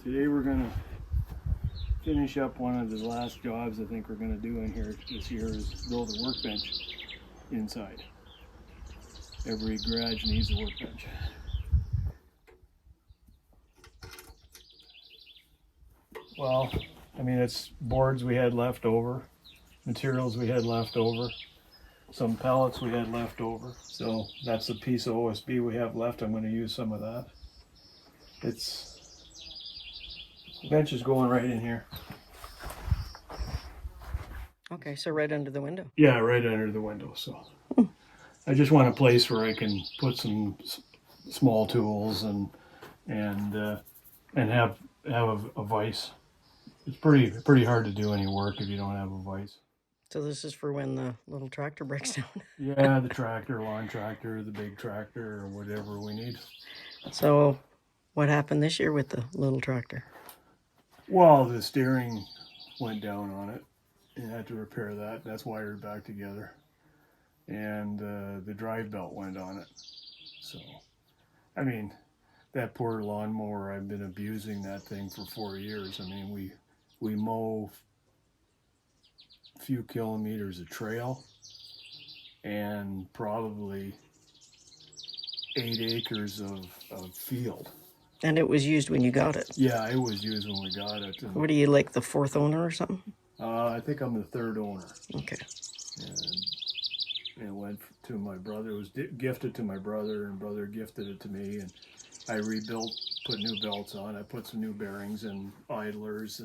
Today we're going to finish up one of the last jobs I think we're going to do in here this year is build a workbench inside. Every garage needs a workbench. Well, I mean, it's boards we had left over, materials we had left over, some pallets we had left over. So that's a piece of OSB we have left. I'm going to use some of that. The bench is going right in here. Okay, so right under the window. Yeah, right under the window. So I just want a place where I can put some small tools and have a vise. It's pretty hard to do any work if you don't have a vise. So this is for when the little tractor breaks down. Yeah, the tractor, lawn tractor, the big tractor, or whatever we need. So what happened this year with the little tractor? Well, the steering went down on it. You had to repair that. That's wired back together. And the drive belt went on it. So, I mean, that poor lawnmower, I've been abusing that thing for 4 years. I mean, we mow a few kilometers of trail and probably 8 acres of field. And it was used when you got it? Yeah, it was used when we got it. And, what are you, like the fourth owner or something? I think I'm the third owner. Okay. And it went to my brother. It was gifted to my brother, and brother gifted it to me. And I rebuilt, put new belts on. I put some new bearings and idlers,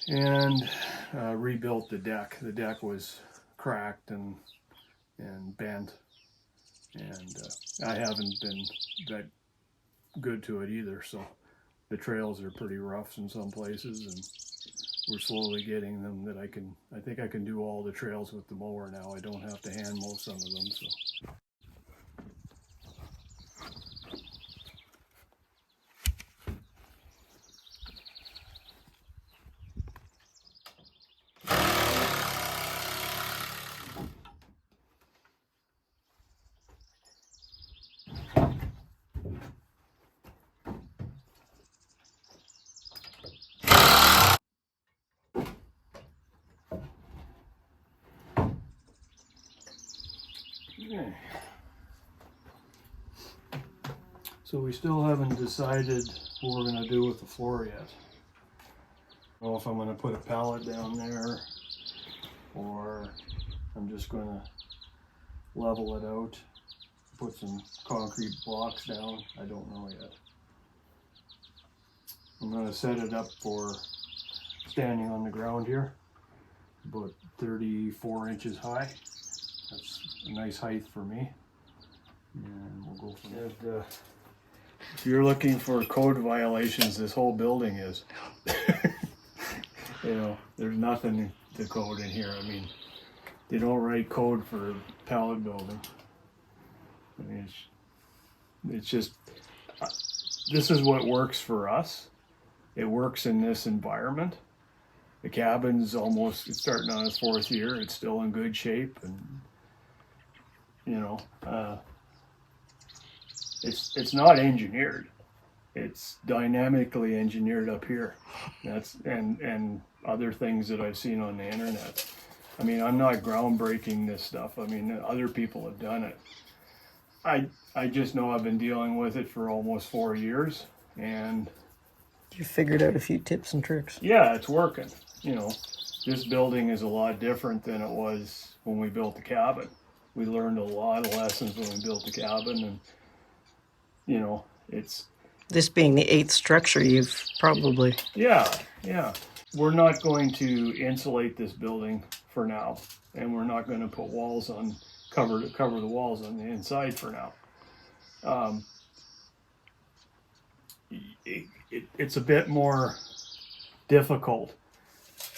and rebuilt the deck. The deck was cracked and bent, and I haven't been that good to it either. So the trails are pretty rough in some places, and we're slowly getting them that I think I can do all the trails with the mower now. I don't have to hand mow some of them. So. Okay. So we still haven't decided what we're going to do with the floor yet. I don't know if I'm going to put a pallet down there or I'm just going to level it out, put some concrete blocks down. I don't know yet. I'm going to set it up for standing on the ground here, about 34 inches high. That's a nice height for me, and we'll go from there. If you're looking for code violations, this whole building is. You know, there's nothing to code in here. I mean, they don't write code for pallet building. I mean, it's just, this is what works for us. It works in this environment. The cabin's almost, it's starting on its 4th year. It's still in good shape, and you know, it's not engineered. It's dynamically engineered up here. That's and other things that I've seen on the internet. I mean, I'm not groundbreaking this stuff. I mean, other people have done it. I just know I've been dealing with it for almost 4 years, and you figured out a few tips and tricks. Yeah, it's working. You know, this building is a lot different than it was when we built the cabin. We learned a lot of lessons when we built the cabin, and you know, it's... This being the 8th structure you've probably... Yeah. We're not going to insulate this building for now, and we're not going to put walls on, cover the walls on the inside for now. It's a bit more difficult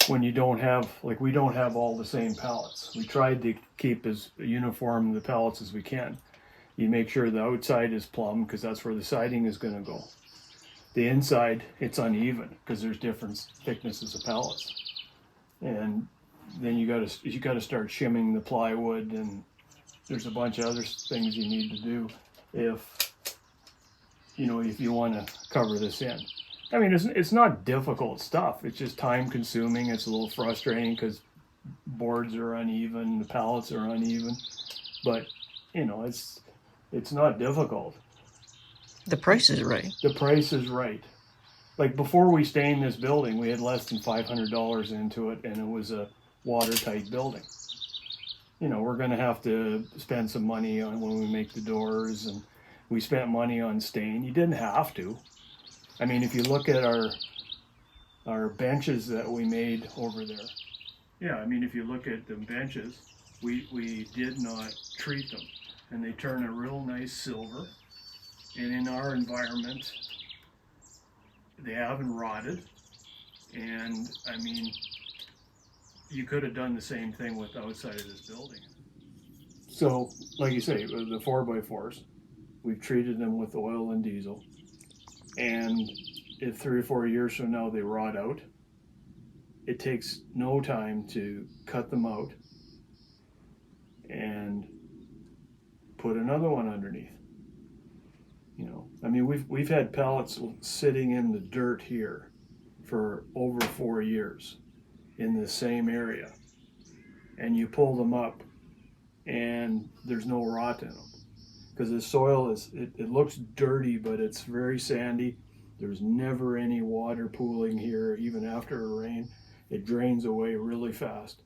when you don't have, like, we don't have all the same pallets. We tried to keep as uniform the pallets as we can. You make sure the outside is plumb because that's where the siding is going to go. The inside, it's uneven because there's different thicknesses of pallets. And then you got to start shimming the plywood, and there's a bunch of other things you need to do if you want to cover this in. I mean, it's not difficult stuff. It's just time consuming. It's a little frustrating because boards are uneven, the pallets are uneven, but you know, it's not difficult. The price is right. The price is right. Like before we stained this building, we had less than $500 into it, and it was a watertight building. You know, we're going to have to spend some money on when we make the doors, and we spent money on stain. You didn't have to. I mean, if you look at our benches that we made over there, yeah, I mean, if you look at the benches, we did not treat them, and they turn a real nice silver. And in our environment, they haven't rotted. And I mean, you could have done the same thing with the outside of this building. So, like you say, the 4x4s, we've treated them with oil and diesel. And if 3 or 4 years from now they rot out, it takes no time to cut them out and put another one underneath. You know, I mean, we've had pallets sitting in the dirt here for over 4 years in the same area, and you pull them up and there's no rot in them because the soil it looks dirty, but it's very sandy. There's never any water pooling here, even after a rain. It drains away really fast.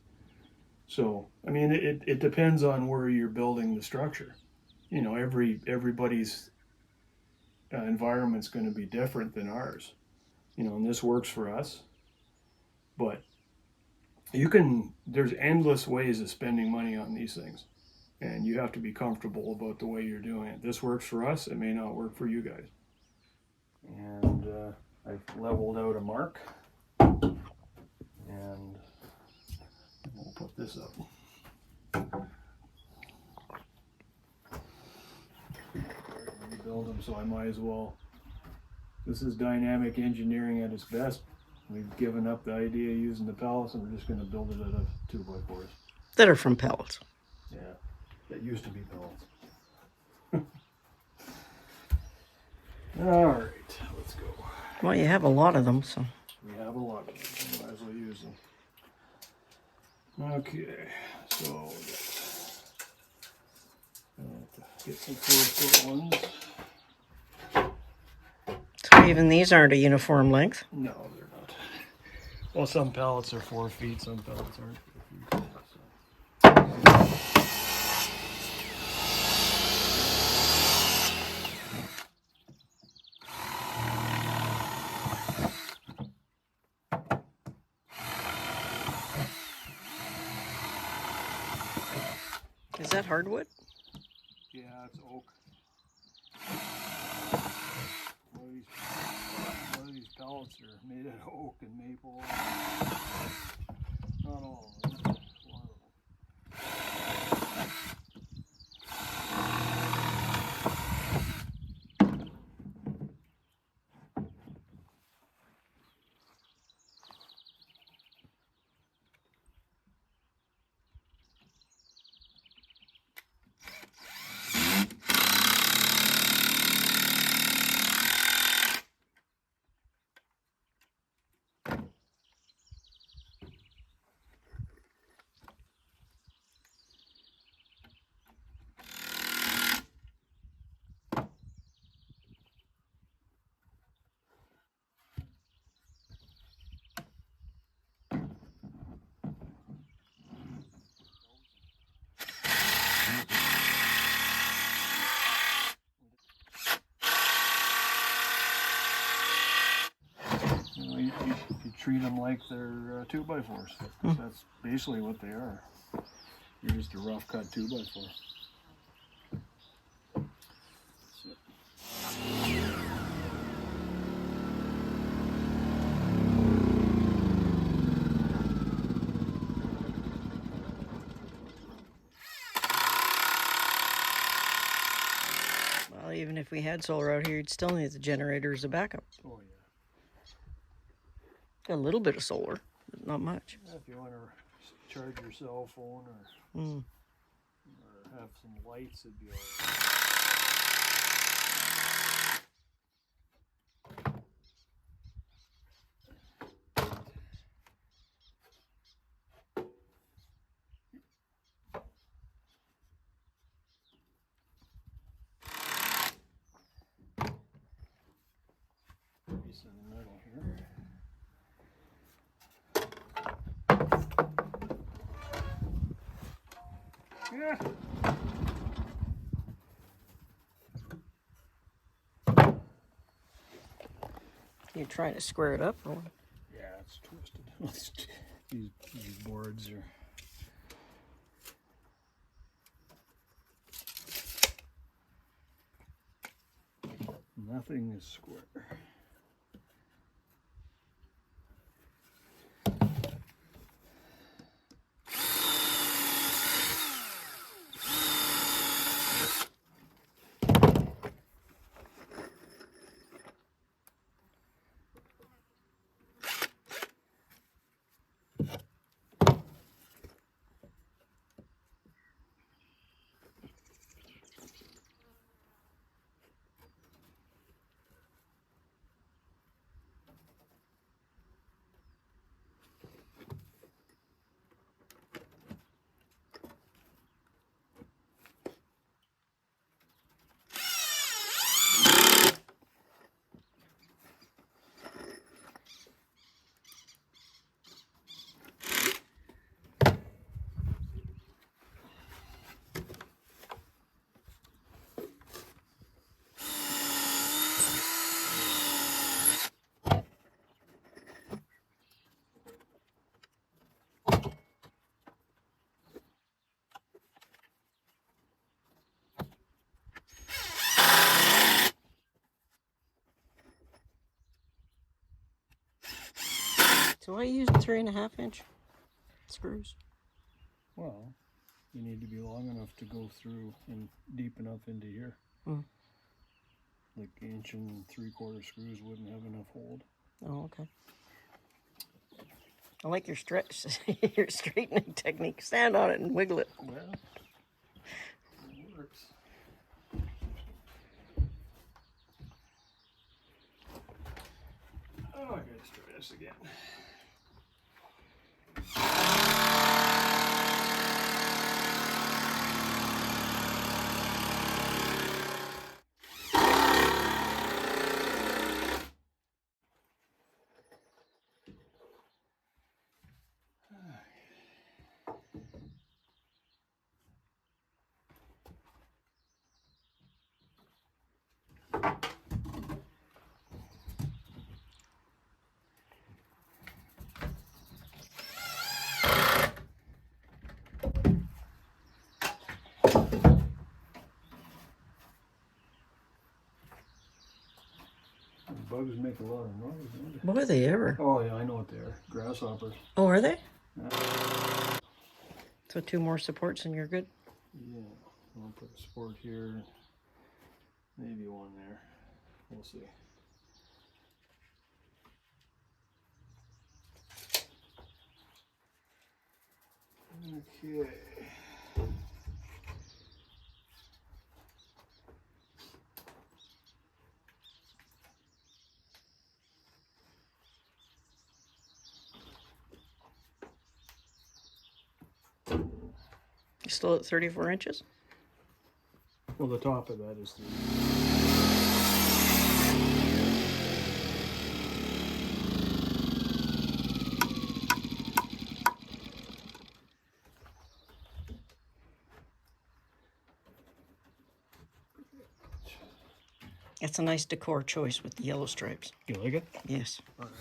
So, I mean, it depends on where you're building the structure. You know, everybody's environment's going to be different than ours. You know, and this works for us. But there's endless ways of spending money on these things. And you have to be comfortable about the way you're doing it. This works for us, it may not work for you guys. And I've leveled out a mark. And we'll put this up. Rebuild them, so I might as well. This is dynamic engineering at its best. We've given up the idea of using the pallets, and we're just going to build it out of 2x4s. That are from pallets. Yeah, that used to be pallets. All right, let's go. Well, you have a lot of them, so. We have a lot of them, so might as well use them. Okay, so get some 4-foot ones. So even these aren't a uniform length? No, they're not. Well, some pallets are 4 feet, some pallets aren't 4 feet. Is that hardwood? Yeah, it's oak. One of these pallets are made out of oak and maple. Not all of them, but a lot of them. You treat them like they're 2x4s. That's basically what they are. You're just a rough cut 2x4. Well, even if we had solar out here, you'd still need the generator as a backup. Oh yeah. Got a little bit of solar, but not much. Yeah, if you want to charge your cell phone or have some lights, it'd be alright. piece in the middle here. Yeah. You're trying to square it up, or what? Yeah, it's twisted. these boards are. Nothing is square. So I use 3.5-inch screws. Well, you need to be long enough to go through and deep enough into here. Mm. Like 1 3/4 screws wouldn't have enough hold. Oh, okay. I like your your straightening technique. Stand on it and wiggle it. Well, it works. Oh, I gotta try this again. Bugs make a lot of noise, don't they? Boy, they ever. Oh yeah, I know what they are. Grasshoppers. Oh, are they? Yeah. So 2 more supports and you're good? Yeah. I'll put a support here. Maybe one there. We'll see. Okay. You still at 34 inches? Well, the top of that is the. That's a nice decor choice with the yellow stripes. You like it? Yes. All right.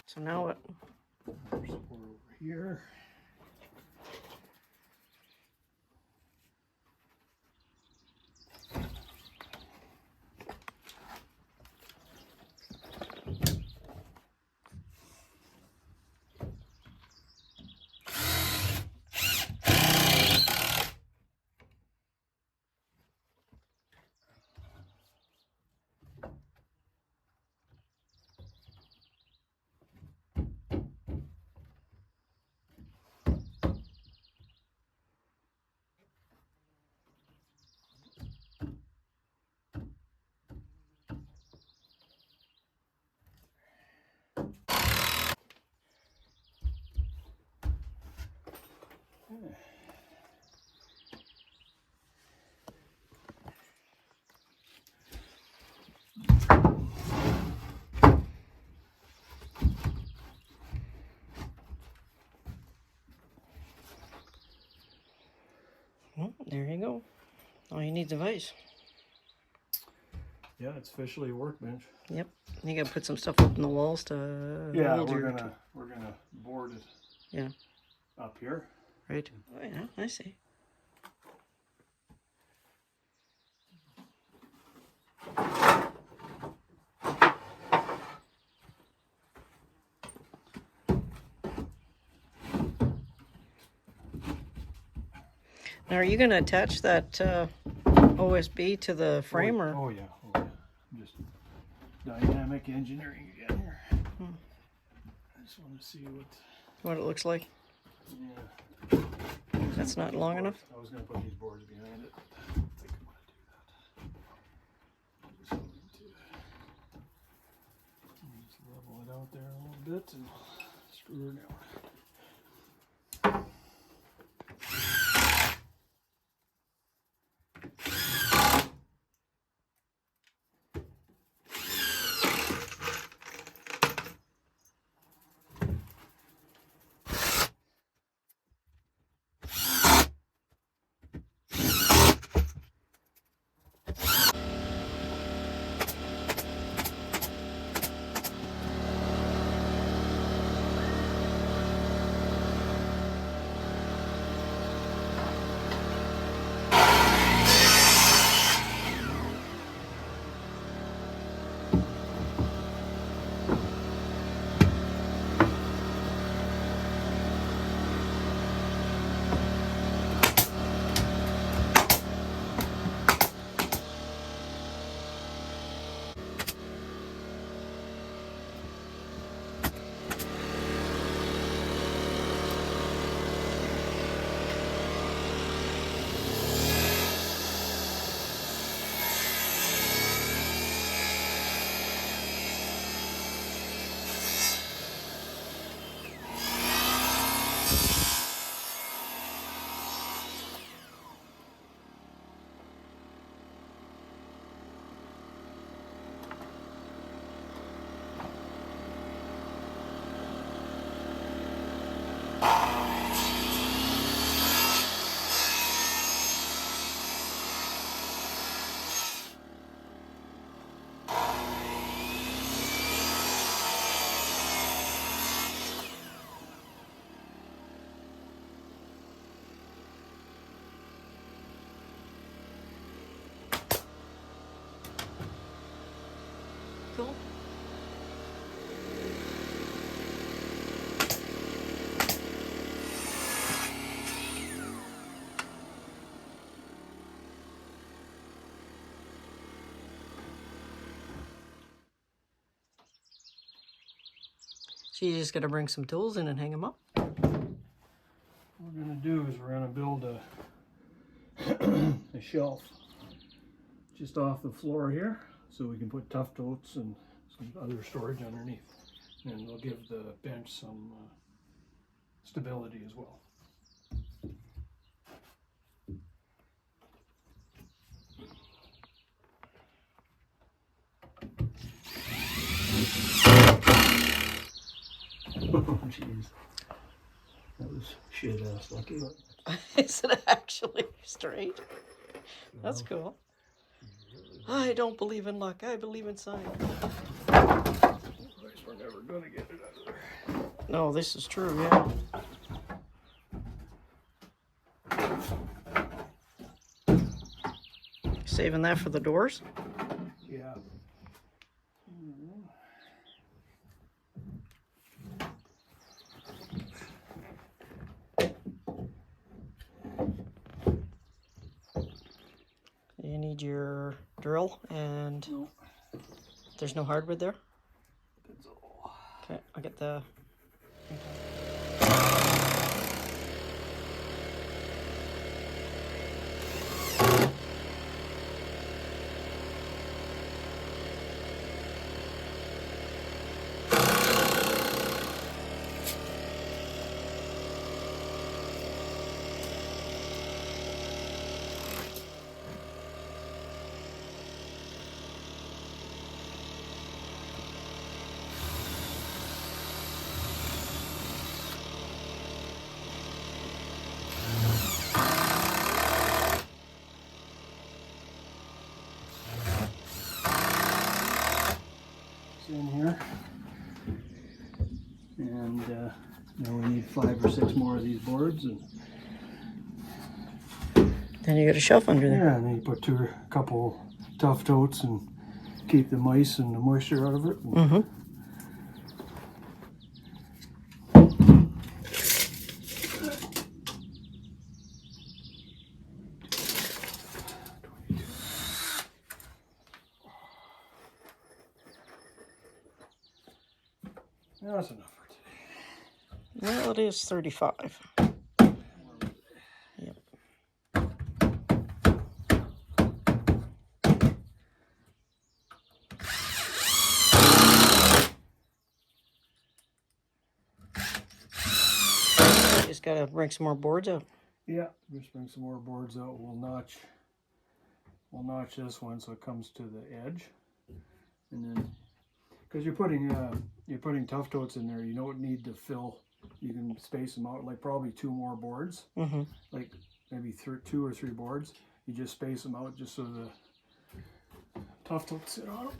So now what? More support over here. Well, there you go. All you need is a vise. Yeah, it's officially a workbench. Yep. You gotta put some stuff up in the walls to Yeah, hold we're your gonna board it. Yeah. Up here. Right. Oh yeah, I see. Now, are you gonna attach that OSB to the frame, or? Oh yeah. Just dynamic engineering again here. I just want to see What it looks like? Yeah. That's not long enough? I was going to put these boards behind it. I don't think I want to do that. I'm just going to just level it out there a little bit and screw her down. Cool. So you just gotta bring some tools in and hang them up? What we're going to do is we're going to build a shelf just off the floor here so we can put tough totes and some other storage underneath. And it'll give the bench some stability as well. Oh jeez. That was shit ass lucky. Is it actually straight? That's cool. I don't believe in luck. I believe in science. Otherwise we're never going to get it out of there. No, this is true, yeah. Saving that for the doors? Yeah. You need your drill, and No. there's no hardwood there? That's all. Okay, I'll get the... in here. And then we need 5 or 6 more of these boards. And then you got a shelf under there. yeah, and then you put a couple tough totes and keep the mice and the moisture out of it. Mm-hmm. That's enough for today. Well, it is 35. Yep. Just gotta bring some more boards out. Yeah, just bring some more boards out. We'll notch this one so it comes to the edge, and then because you're putting tough totes in there, you don't need to fill. You can space them out like probably 2 more boards, Mm-hmm. like maybe 2 or 3 boards. You just space them out just so the tough totes sit on them.